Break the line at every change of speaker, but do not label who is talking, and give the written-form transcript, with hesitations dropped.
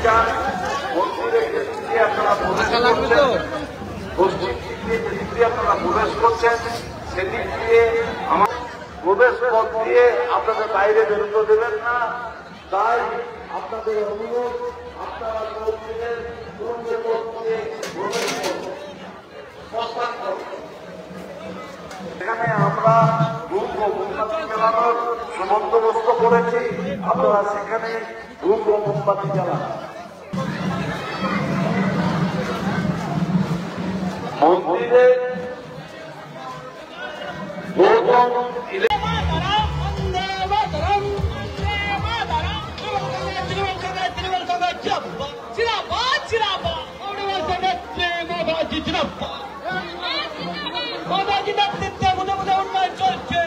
যান, মন্দিরে যেদিক দিয়ে আপনারা পশ্চিম দিক দিয়ে যেদিক দিয়ে আপনারা প্রবেশ করছেন সেদিক দিয়ে আমার প্রবেশ পথ দিয়ে আপনাদের বাইরে বেরোতে দেবেন না। তাই আপনাদের অনুরোধ, আপনারা মন্দিরের পথ দিয়ে প্রবেশ করুন। এখানে আমরা ধূপ ও মোমবাতি জ্বালানোর বন্দোবস্ত করেছি, আপনারা সেখানে ধূপ ও মোমবাতি জ্বালান। মন্দিরে
চলছে